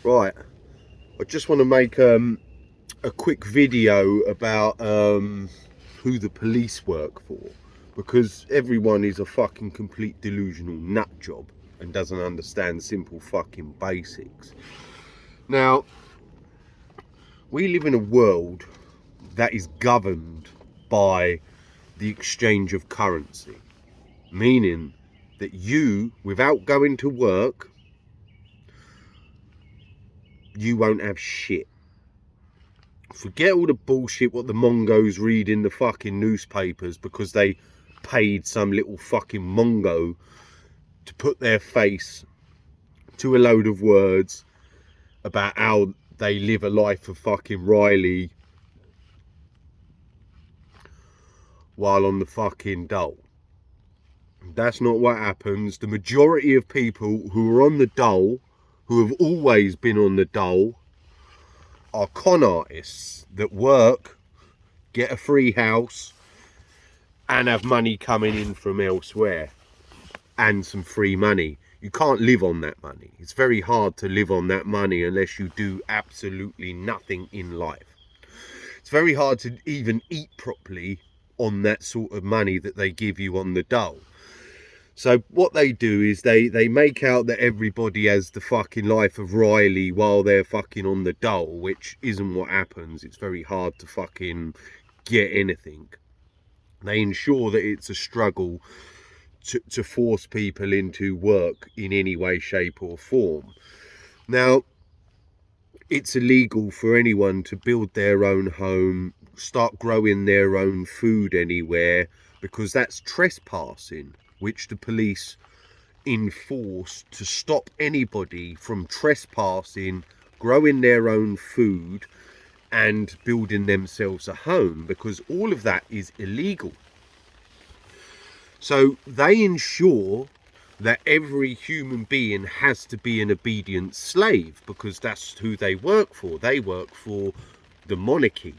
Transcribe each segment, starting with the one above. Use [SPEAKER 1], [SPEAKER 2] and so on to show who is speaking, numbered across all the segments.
[SPEAKER 1] Right, I just want to make a quick video about who the police work for, because everyone is a fucking complete delusional nut job and doesn't understand simple fucking basics. Now, we live in a world that is governed by the exchange of currency, meaning that you, without going to work, you won't have shit. Forget all the bullshit what the Mongos read in the fucking newspapers because they paid some little fucking Mongo to put their face to a load of words about how they live a life of fucking Riley while on the fucking dole. That's not what happens. The majority of people who are on the dole, who have always been on the dole, are con artists that work, get a free house, and have money coming in from elsewhere, and some free money. You can't live on that money. It's very hard to live on that money unless you do absolutely nothing in life. It's very hard to even eat properly on that sort of money that they give you on the dole. So what they do is they make out that everybody has the fucking life of Riley while they're fucking on the dole, which isn't what happens. It's very hard to fucking get anything. They ensure that it's a struggle to force people into work in any way, shape or form. Now, it's illegal for anyone to build their own home, start growing their own food anywhere, because that's trespassing, which the police enforce to stop anybody from trespassing, growing their own food and building themselves a home, because all of that is illegal. So they ensure that every human being has to be an obedient slave, because that's who they work for. They work for the monarchy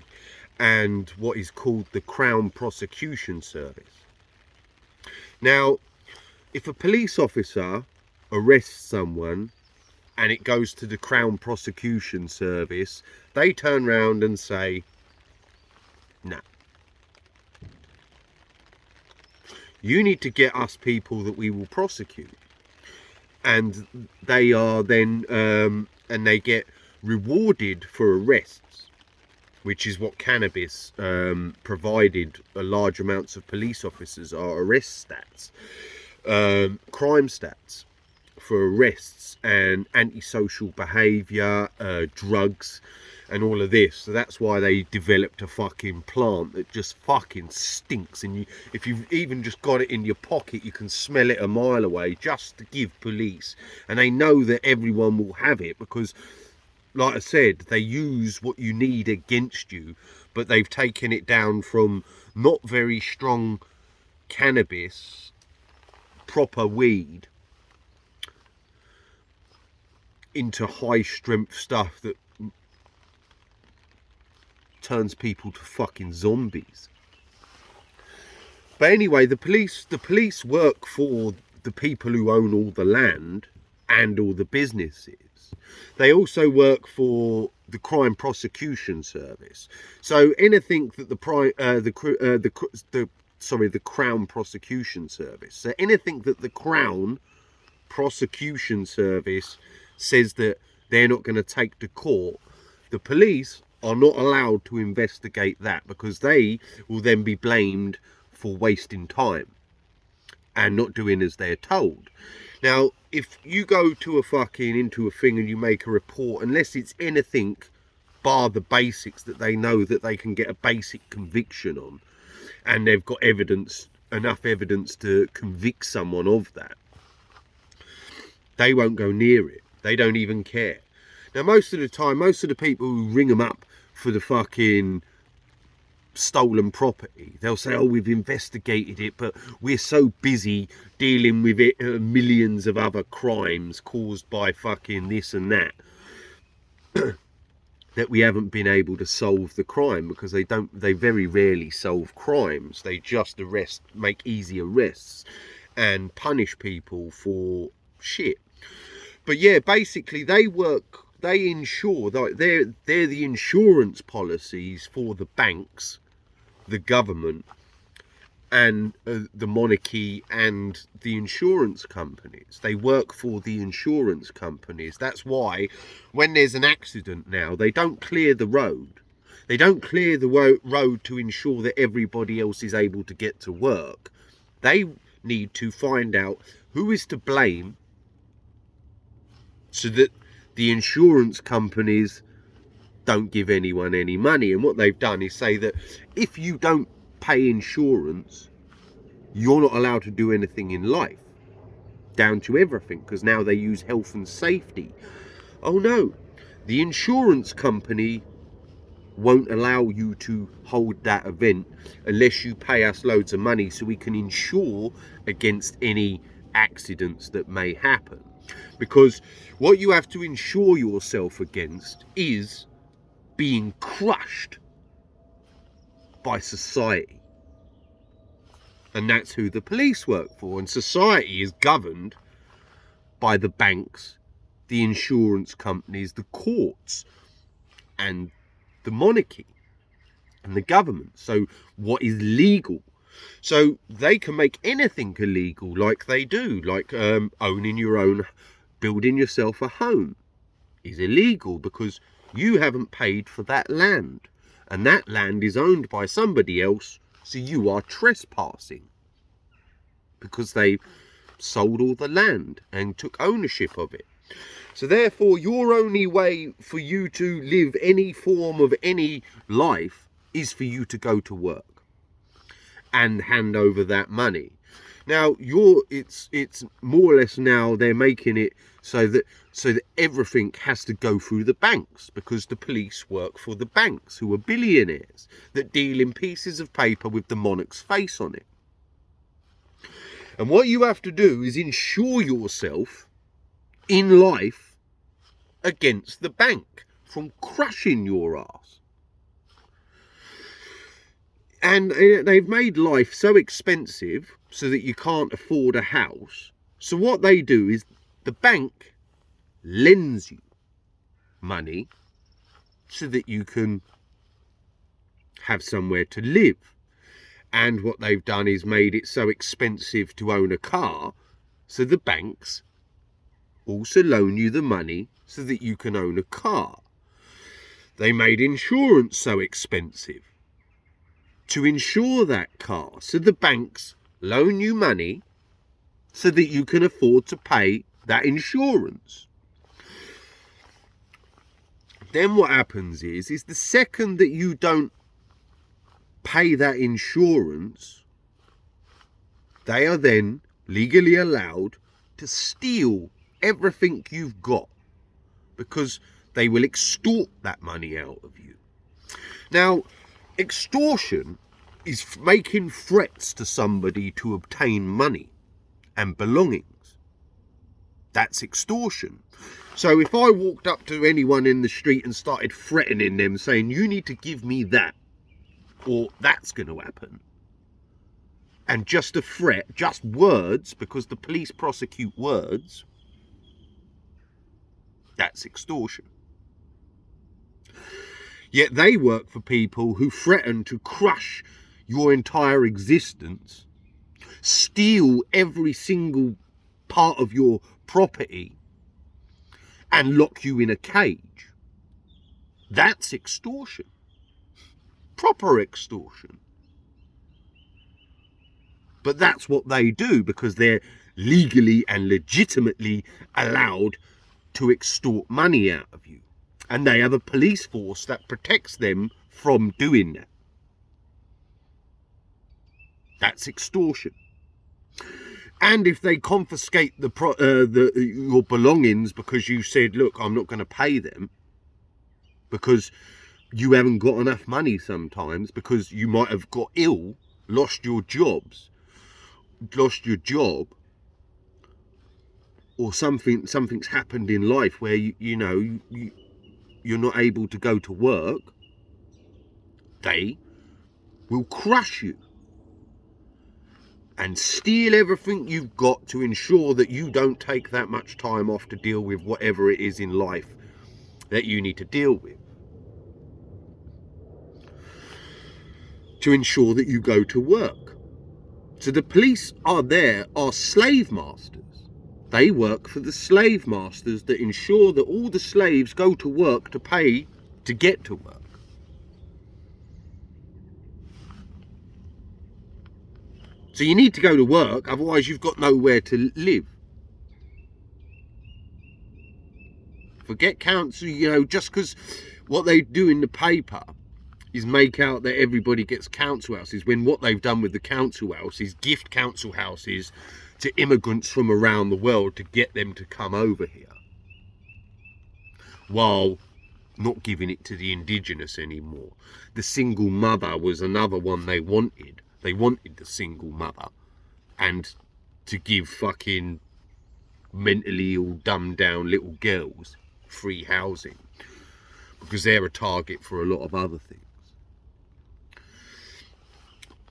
[SPEAKER 1] and what is called the Crown Prosecution Service. Now, if a police officer arrests someone and it goes to the Crown Prosecution Service, they turn around and say, no. You need to get us people that we will prosecute. And they are then, and they get rewarded for arrests, which is what cannabis provided a large amounts of police officers are arrest stats, crime stats for arrests and antisocial behaviour, drugs and all of this. So that's why they developed a fucking plant that just fucking stinks, and if you've even just got it in your pocket, you can smell it a mile away, just to give police. And they know that everyone will have it because, like I said, they use what you need against you, but they've taken it down from not very strong cannabis, proper weed, into high strength stuff that turns people to fucking zombies. But anyway, the police work for the people who own all the land and all the businesses. They also work for the Crime Prosecution Service. So anything that the Crown Prosecution Service. So anything that the Crown Prosecution Service says that they're not going to take to court, the police are not allowed to investigate that, because they will then be blamed for wasting time and not doing as they're told. Now, if you go to into a thing and you make a report, unless it's anything bar the basics that they know that they can get a basic conviction on, and they've got enough evidence to convict someone of that, they won't go near it. They don't even care. Now, most of the time, most of the people who ring them up for the fucking stolen property, they'll say, oh, we've investigated it, but we're so busy dealing with it, millions of other crimes caused by fucking this and that, that we haven't been able to solve the crime, because they very rarely solve crimes. They just make easy arrests and punish people for shit. But yeah, basically they work they insure, like they're the insurance policies for the banks, the government, and the monarchy and the insurance companies. They work for the insurance companies. That's why when there's an accident now, they don't clear the road. They don't clear the road to ensure that everybody else is able to get to work. They need to find out who is to blame so that the insurance companies don't give anyone any money. And what they've done is say that if you don't pay insurance, you're not allowed to do anything in life, down to everything, because now they use health and safety. Oh no, the insurance company won't allow you to hold that event unless you pay us loads of money so we can insure against any accidents that may happen. Because what you have to insure yourself against is being crushed by society. And that's who the police work for. And society is governed by the banks, the insurance companies, the courts, and the monarchy and the government. So what is legal? So they can make anything illegal, like they do, like owning your own, building yourself a home is illegal because you haven't paid for that land, and that land is owned by somebody else, so you are trespassing because they sold all the land and took ownership of it. So therefore, your only way for you to live any form of any life is for you to go to work and hand over that money. Now, it's more or less now they're making it so that everything has to go through the banks, because the police work for the banks, who are billionaires that deal in pieces of paper with the monarch's face on it. And what you have to do is insure yourself in life against the bank from crushing your ass. And they've made life so expensive so that you can't afford a house. So what they do is the bank lends you money so that you can have somewhere to live. And what they've done is made it so expensive to own a car, so the banks also loan you the money so that you can own a car. They made insurance so expensive to insure that car, so the banks loan you money so that you can afford to pay that insurance. Then what happens is the second that you don't pay that insurance, they are then legally allowed to steal everything you've got, because they will extort that money out of you. Now, extortion is making threats to somebody to obtain money and belongings. That's extortion. So if I walked up to anyone in the street and started threatening them, saying, you need to give me that, or that's going to happen, and just a threat, just words, because the police prosecute words, that's extortion. Yet they work for people who threaten to crush your entire existence, steal every single part of your property, and lock you in a cage. That's extortion. Proper extortion. But that's what they do, because they're legally and legitimately allowed to extort money out of you. And they have a police force that protects them from doing that. That's extortion. And if they confiscate your belongings because you said, look, I'm not going to pay them, because you haven't got enough money sometimes, because you might have got ill, lost your job, or something's happened in life where you're not able to go to work, they will crush you and steal everything you've got to ensure that you don't take that much time off to deal with whatever it is in life that you need to deal with to ensure that you go to work. So the police are slave masters. They work for the slave masters that ensure that all the slaves go to work to pay to get to work. So you need to go to work, otherwise you've got nowhere to live. Forget council, just because what they do in the paper is make out that everybody gets council houses, when what they've done with the council house is gift council houses to immigrants from around the world to get them to come over here, while not giving it to the indigenous anymore. The single mother was another one they wanted. They wanted the single mother, and to give fucking mentally ill, dumbed down little girls free housing, because they're a target for a lot of other things.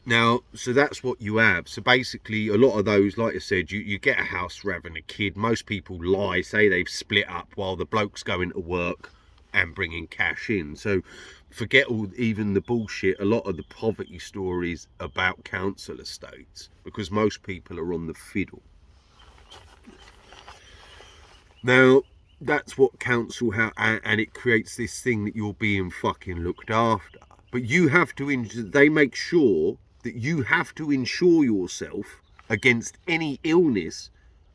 [SPEAKER 1] Now, so that's what you have. So basically, a lot of those, like I said, you get a house for having a kid. Most people lie, say they've split up while the bloke's going to work and bringing cash in. So forget even the bullshit, a lot of the poverty stories about council estates, because most people are on the fiddle. Now, that's what council and it creates this thing that you're being fucking looked after. But you have to, they make sure that you have to insure yourself against any illness,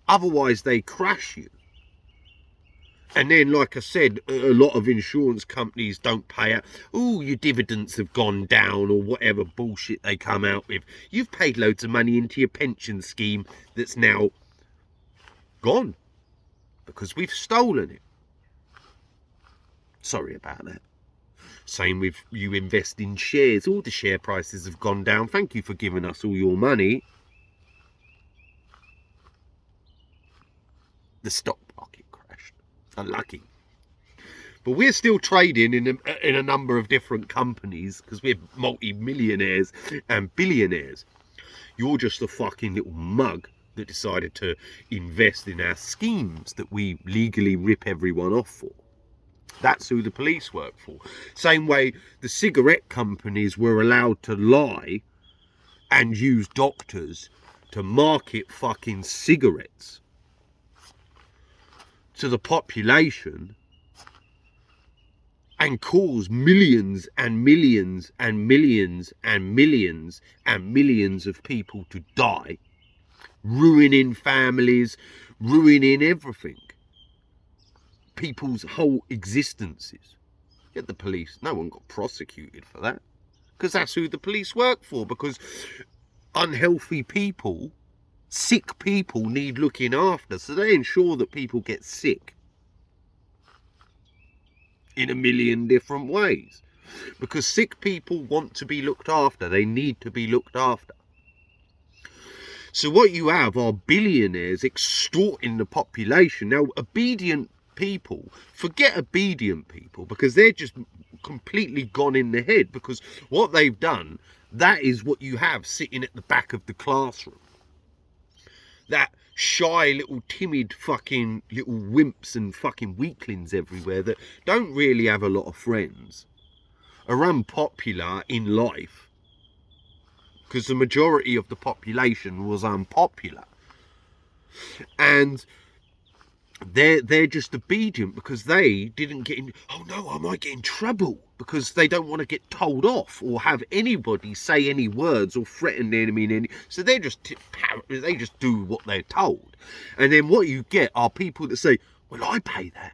[SPEAKER 1] otherwise they crash you. And then, like I said, a lot of insurance companies don't pay out. Oh, your dividends have gone down, or whatever bullshit they come out with. You've paid loads of money into your pension scheme that's now gone because we've stolen it. Sorry about that. Same with you invest in shares. All the share prices have gone down. Thank you for giving us all your money. The stock market crashed. Unlucky. But we're still trading in a number of different companies because we're multi-millionaires and billionaires. You're just a fucking little mug that decided to invest in our schemes that we legally rip everyone off for. That's who the police work for. Same way the cigarette companies were allowed to lie and use doctors to market fucking cigarettes to the population and cause millions and millions and millions and millions and millions of people to die, ruining families, ruining everything. People's whole existences. Yet the police, no one got prosecuted for that, because that's who the police work for. Because unhealthy people, sick people, need looking after, so they ensure that people get sick in a million different ways. Because sick people want to be looked after, they need to be looked after. So what you have are billionaires extorting the population. Now, obedient people, forget obedient people, because they're just completely gone in the head, because what they've done, that is what you have sitting at the back of the classroom. That shy little timid fucking little wimps and fucking weaklings everywhere that don't really have a lot of friends, are unpopular in life because the majority of the population was unpopular, and they're just obedient because they didn't get in. Oh no, I might get in trouble, because they don't want to get told off or have anybody say any words or threaten them in any. So they just do what they're told. And then what you get are people that say, well, I pay that.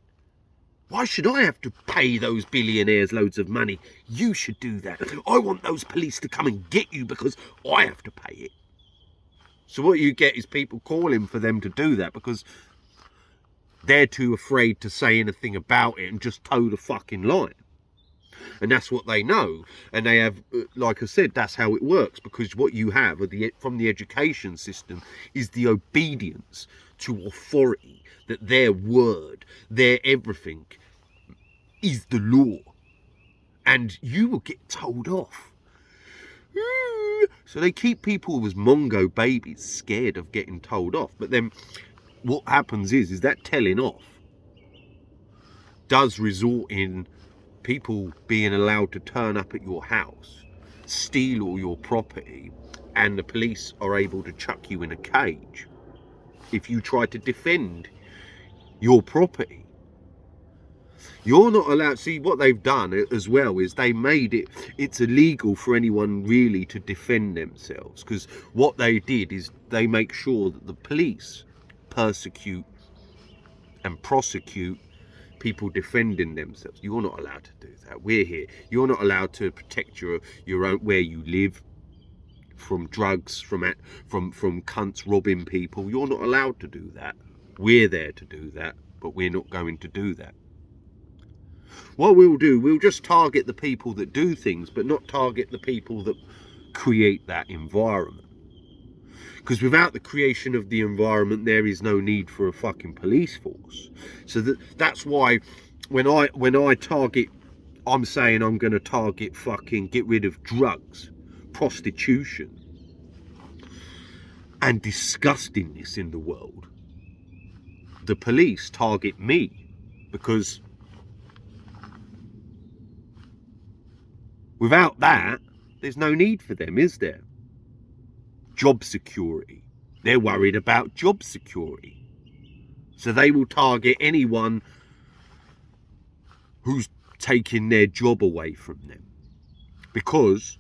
[SPEAKER 1] Why should I have to pay those billionaires loads of money? You should do that. I want those police to come and get you because I have to pay it. So what you get is people calling for them to do that because they're too afraid to say anything about it and just toe the fucking line. And that's what they know. And they have, like I said, that's how it works, because what you have from the education system is the obedience to authority, that their word, their everything is the law. And you will get told off. So they keep people as Mongo babies scared of getting told off. But then what happens is that telling off does result in people being allowed to turn up at your house, steal all your property, and the police are able to chuck you in a cage if you try to defend your property. You're not allowed. See, what they've done as well is they made it's illegal for anyone really to defend themselves, because what they did is they make sure that the police persecute and prosecute people defending themselves. You're not allowed to do that. We're here. You're not allowed to protect your own, where you live, from drugs, from cunts robbing people. You're not allowed to do that. We're there to do that, but we're not going to do that. What we'll do, we'll just target the people that do things, but not target the people that create that environment. Because without the creation of the environment, there is no need for a fucking police force. So that's why when I target, I'm saying I'm going to target fucking get rid of drugs, prostitution, and disgustingness in the world. The police target me, because without that, there's no need for them, is there? Job security. They're worried about job security. So they will target anyone who's taking their job away from them, because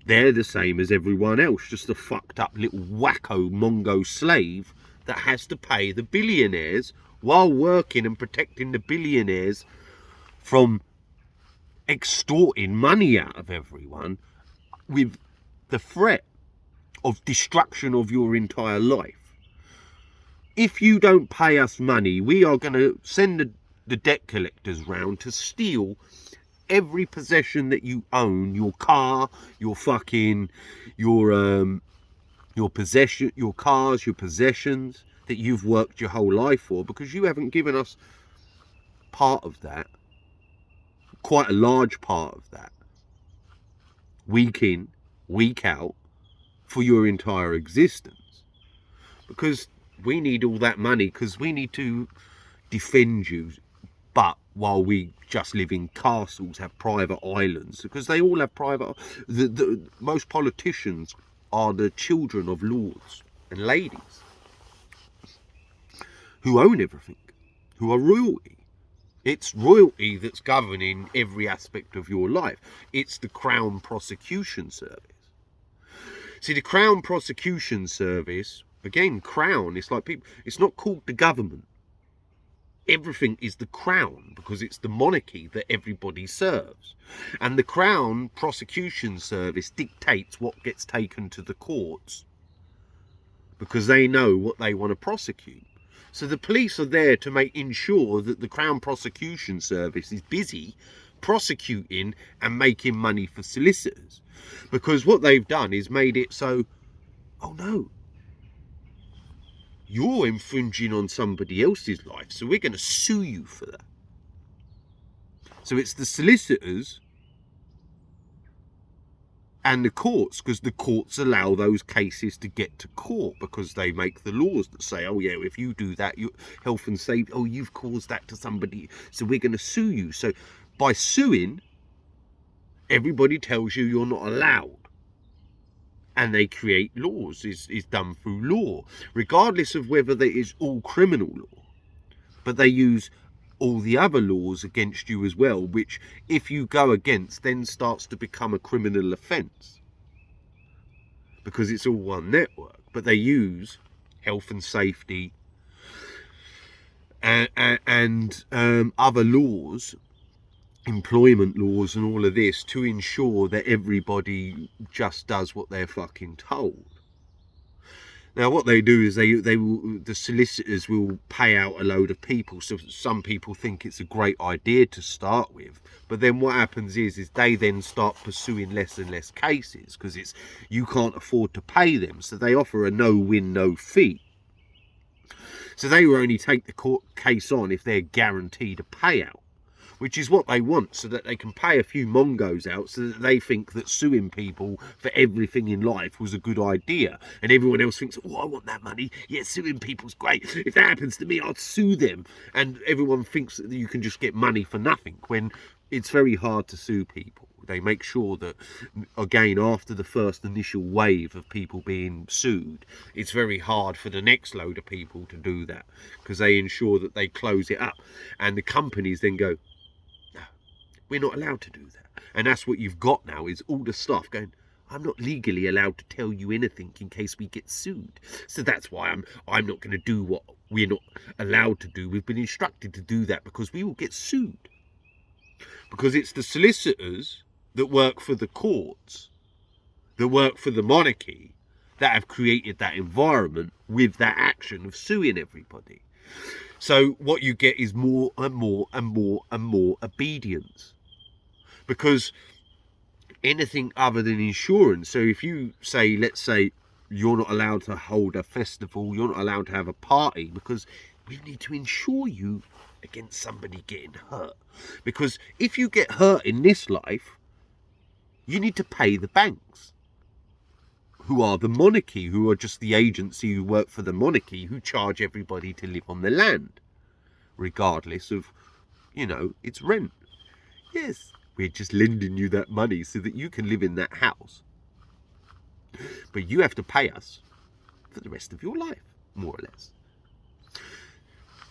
[SPEAKER 1] they're the same as everyone else, just a fucked up little wacko Mongo slave that has to pay the billionaires while working and protecting the billionaires from extorting money out of everyone with the threat of destruction of your entire life. If you don't pay us money, we are going to send the debt collectors round to steal every possession that you own, your car, your fucking, your possession, your cars, your possessions that you've worked your whole life for, because you haven't given us part of that, quite a large part of that, week in, week out, for your entire existence. Because we need all that money, because we need to defend you. But while we just live in castles, have private islands, because they all have private, most politicians are the children of lords and ladies who own everything, who are royalty. It's royalty that's governing every aspect of your life. It's the Crown Prosecution Service. See, the Crown Prosecution Service, again, Crown, it's like people, it's not called the government. Everything is the Crown, because it's the monarchy that everybody serves. And the Crown Prosecution Service dictates what gets taken to the courts, because they know what they want to prosecute. So the police are there to ensure that the Crown Prosecution Service is busy prosecuting and making money for solicitors. Because what they've done is made it so, oh no, you're infringing on somebody else's life, so we're going to sue you for that. So it's the solicitors and the courts, because the courts allow those cases to get to court, because they make the laws that say, oh yeah, if you do that, you health and safety, oh, you've caused that to somebody, so we're going to sue you. So by suing, everybody tells you you're not allowed. And they create laws, is done through law, regardless of whether there is all criminal law. But they use all the other laws against you as well, which if you go against, then starts to become a criminal offence, because it's all one network. But they use health and safety and other laws, employment laws and all of this, to ensure that everybody just does what they're fucking told. Now what they do is the solicitors will pay out a load of people, so some people think it's a great idea to start with, but then what happens is they then start pursuing less and less cases, because you can't afford to pay them, so they offer a no-win, no-fee. So they will only take the court case on if they're guaranteed a payout. which is what they want, so that they can pay a few mongos out, so that they think that suing people for everything in life was a good idea, and everyone else thinks, oh, I want that money, yeah, suing people's great, if that happens to me, I'd sue them, and everyone thinks that you can just get money for nothing, when it's very hard to sue people. They make sure that, again, after the first initial wave of people being sued, it's very hard for the next load of people to do that, because they ensure that they close it up. And the companies then go, no, we're not allowed to do that. And that's what you've got now, is all the stuff going, I'm not legally allowed to tell you anything in case we get sued. So that's why I'm not going to do what we're not allowed to do. We've been instructed to do that because we will get sued. Because it's the solicitors that work for the courts, that work for the monarchy, that have created that environment with that action of suing everybody. So what you get is more and more and more and more obedience. Because anything other than insurance, so if you say, let's say, you're not allowed to hold a festival, you're not allowed to have a party, because we need to insure you against somebody getting hurt. Because if you get hurt in this life, you need to pay the banks, who are the monarchy, who are just the agency who work for the monarchy, who charge everybody to live on the land, regardless of, it's rent. Yes, we're just lending you that money so that you can live in that house. But you have to pay us for the rest of your life, more or less.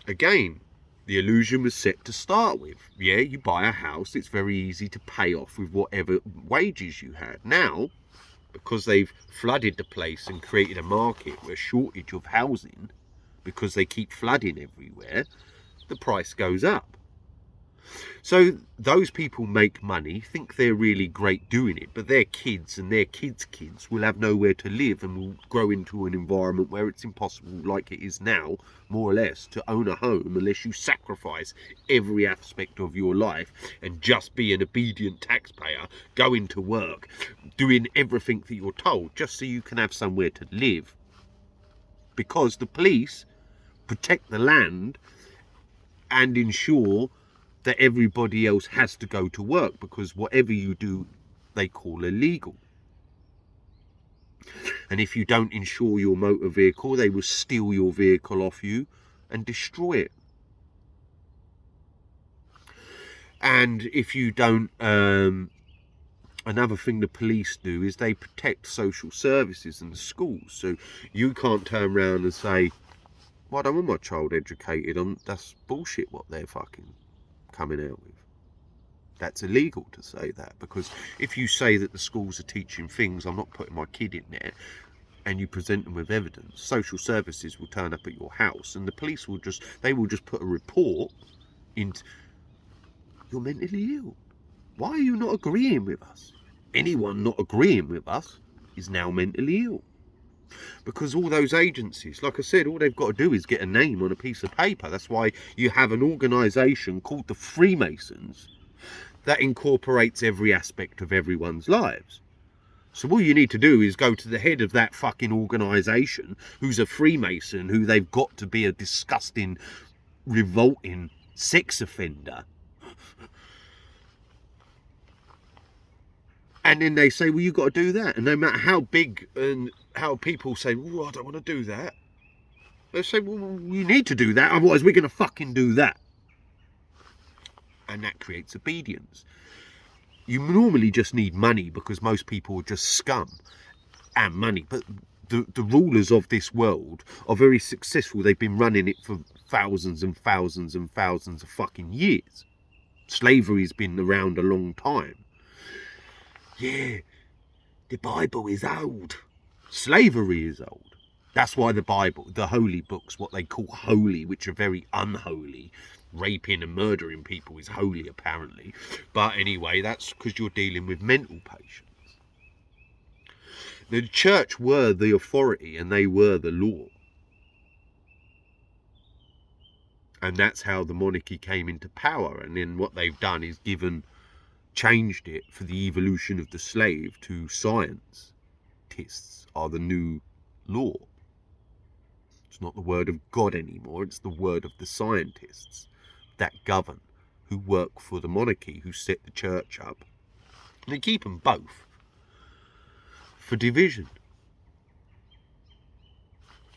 [SPEAKER 1] Again, the illusion was set to start with. Yeah, you buy a house, it's very easy to pay off with whatever wages you had. Now, because they've flooded the place and created a market where shortage of housing, because they keep flooding everywhere, the price goes up. So those people make money, think they're really great doing it, but their kids and their kids' kids will have nowhere to live and will grow into an environment where it's impossible, like it is now, more or less, to own a home unless you sacrifice every aspect of your life and just be an obedient taxpayer, going to work, doing everything that you're told, just so you can have somewhere to live. Because the police protect the land and ensure that everybody else has to go to work, because whatever you do, they call illegal. And if you don't insure your motor vehicle, they will steal your vehicle off you and destroy it. And if you don't, another thing the police do is they protect social services and schools. So you can't turn around and say, well, I don't want my child educated. That's bullshit what they're fucking coming out with. That's illegal to say that, because if you say that the schools are teaching things, I'm not putting my kid in there, and you present them with evidence, social services will turn up at your house and the police will just put a report into, you're mentally ill. Why are you not agreeing with us? Anyone not agreeing with us is now mentally ill. Because all those agencies, like I said, all they've got to do is get a name on a piece of paper. That's why you have an organisation called the Freemasons that incorporates every aspect of everyone's lives. So all you need to do is go to the head of that fucking organisation, who's a Freemason, who they've got to be a disgusting, revolting sex offender. And then they say, well, you've got to do that. And no matter how big and how people say, oh, I don't want to do that, they say, well, you need to do that, otherwise we're going to fucking do that. And that creates obedience. You normally just need money, because most people are just scum and money. But the rulers of this world are very successful. They've been running it for thousands and thousands and thousands of fucking years. Slavery's been around a long time. Yeah, the Bible is old. Slavery is old. That's why the Bible, the holy books, what they call holy, which are very unholy, raping and murdering people is holy apparently. But anyway, that's because you're dealing with mental patients. The church were the authority and they were the law. And that's how the monarchy came into power. And then what they've done is changed it for the evolution of the slave to scientists are the new law. It's not the word of God anymore, it's the word of the scientists that govern. who work for the monarchy, who set the church up. And they keep them both for division.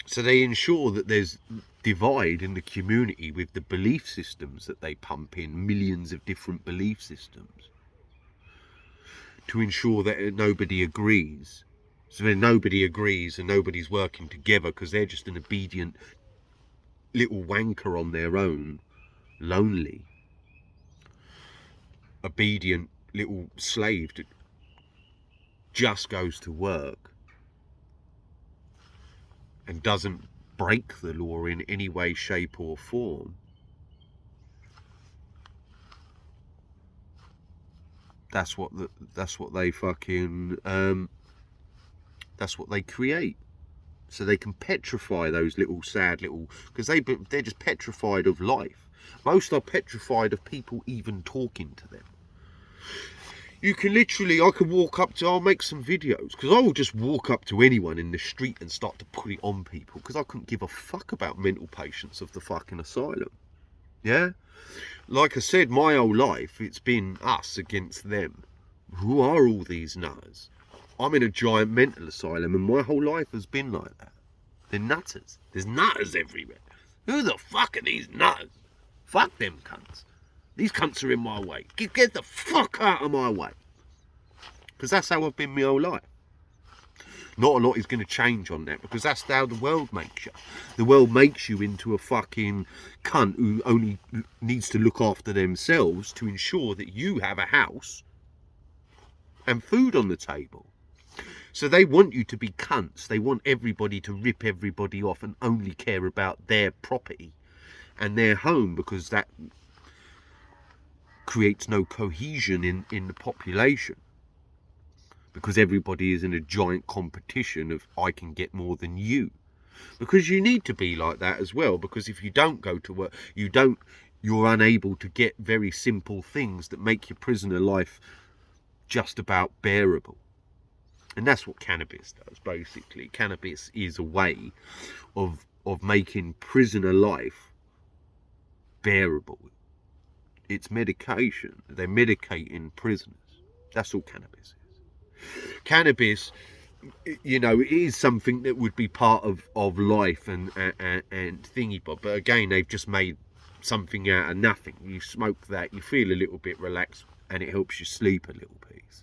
[SPEAKER 1] So they ensure that there's divide in the community with the belief systems that they pump in, millions of different belief systems, to ensure that nobody agrees. So then nobody agrees and nobody's working together because they're just an obedient little wanker on their own, lonely, obedient little slave that just goes to work and doesn't break the law in any way, shape or form. That's what they fucking that's what they create. So they can petrify those little sad little, because they're just petrified of life. Most are petrified of people even talking to them. You can literally, I can walk up to, I'll make some videos, because I will just walk up to anyone in the street and start to put it on people, because I couldn't give a fuck about mental patients of the fucking asylum. Yeah? Like I said, my whole life, it's been us against them. Who are all these nutters? I'm in a giant mental asylum, and my whole life has been like that. They're nutters. There's nutters everywhere. Who the fuck are these nutters? Fuck them cunts. These cunts are in my way. Get the fuck out of my way. Because that's how I've been my whole life. Not a lot is going to change on that, because that's how the world makes you. The world makes you into a fucking cunt who only needs to look after themselves to ensure that you have a house and food on the table. So they want you to be cunts. They want everybody to rip everybody off and only care about their property and their home, because that creates no cohesion in the population. Because everybody is in a giant competition of, I can get more than you. Because you need to be like that as well, because if you don't go to work, you're unable to get very simple things that make your prisoner life just about bearable. And that's what cannabis does, basically. Cannabis is a way of making prisoner life bearable. It's medication. They're medicating prisoners. That's all cannabis is. Cannabis, you know, it is something that would be part of life and thingy, but again, they've just made something out of nothing. You smoke that, you feel a little bit relaxed, and it helps you sleep a little piece.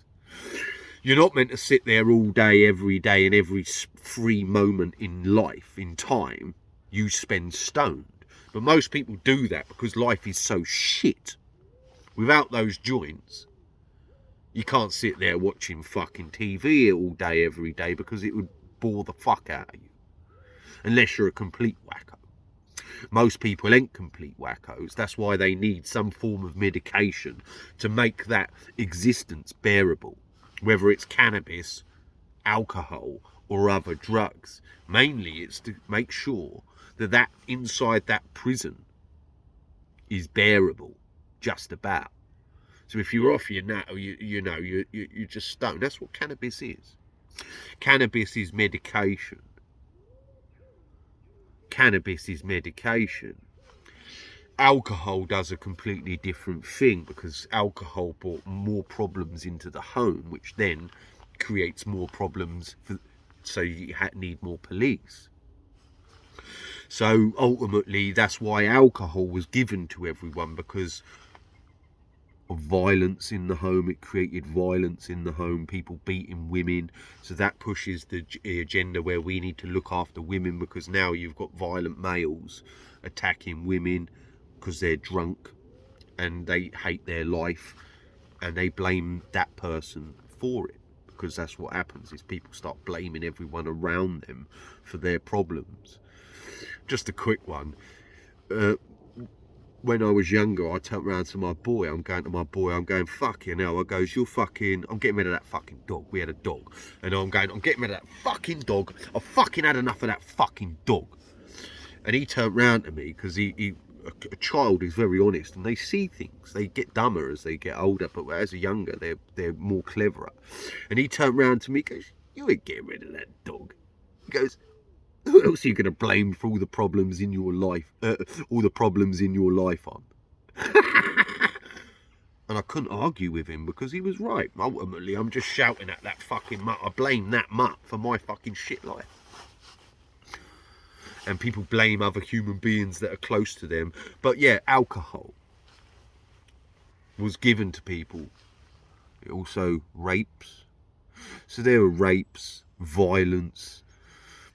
[SPEAKER 1] You're not meant to sit there all day, every day, and every free moment in life, in time, you spend stoned. But most people do that because life is so shit. Without those joints, you can't sit there watching fucking TV all day, every day, because it would bore the fuck out of you. Unless you're a complete wacko. Most people ain't complete wackos. That's why they need some form of medication to make that existence bearable. Whether it's cannabis, alcohol, or other drugs. Mainly it's to make sure that inside that prison is bearable, just about. So if you're off your nut, or you're just stoned. That's what cannabis is. Cannabis is medication. Cannabis is medication. Alcohol does a completely different thing, because alcohol brought more problems into the home, which then creates more problems, so you need more police. So ultimately, that's why alcohol was given to everyone, because of violence in the home. It created violence in the home, people beating women. So that pushes the agenda where we need to look after women, because now you've got violent males attacking women because they're drunk and they hate their life, and they blame that person for it, because that's what happens, is people start blaming everyone around them for their problems. Just a quick one. When I was younger, I turned around to my boy. I'm going, fucking hell. I goes, I'm getting rid of that fucking dog. We had a dog. And I'm getting rid of that fucking dog. I fucking had enough of that fucking dog. And he turned round to me, because a child is very honest, and they see things. They get dumber as they get older, but as a younger, they're more cleverer. And he turned round to me, goes, you ain't getting rid of that dog. He goes, who else are you going to blame for all the problems in your life? On? And I couldn't argue with him because he was right. Ultimately, I'm just shouting at that fucking mutt. I blame that mutt for my fucking shit life. And people blame other human beings that are close to them. But yeah, alcohol was given to people. It also rapes. So there were rapes, violence,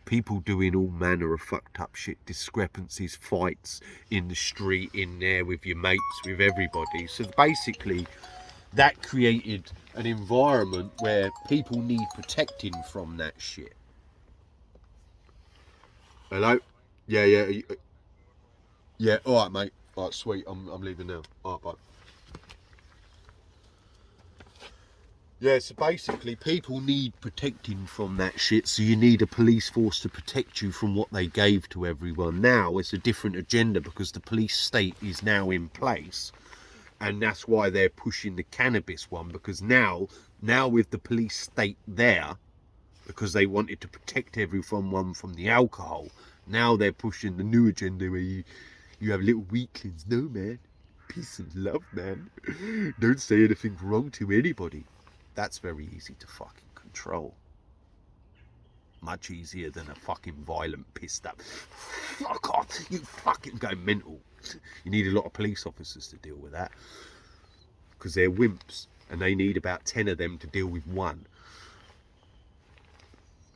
[SPEAKER 1] people doing all manner of fucked up shit, discrepancies, fights in the street, in there with your mates, with everybody. So basically, that created an environment where people need protecting from that shit. Hello? Yeah, yeah. Yeah, alright, mate. Alright, sweet. I'm leaving now. Alright, bye. Yeah, so basically people need protecting from that shit, so you need a police force to protect you from what they gave to everyone. Now it's a different agenda because the police state is now in place, and that's why they're pushing the cannabis one, because now with the police state there, because they wanted to protect everyone from the alcohol, now they're pushing the new agenda where you have little weaklings. No, man. Peace and love, man. Don't say anything wrong to anybody. That's very easy to fucking control. Much easier than a fucking violent, pissed up, fuck off, you fucking go mental. You need a lot of police officers to deal with that. Because they're wimps, and they need about 10 of them to deal with one.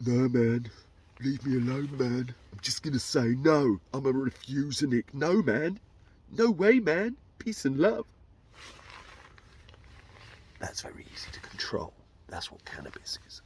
[SPEAKER 1] No, man. Leave me alone, man. I'm just gonna say no. I'm a refusing it. No, man. No way, man. Peace and love. That's very easy to control. That's what cannabis is.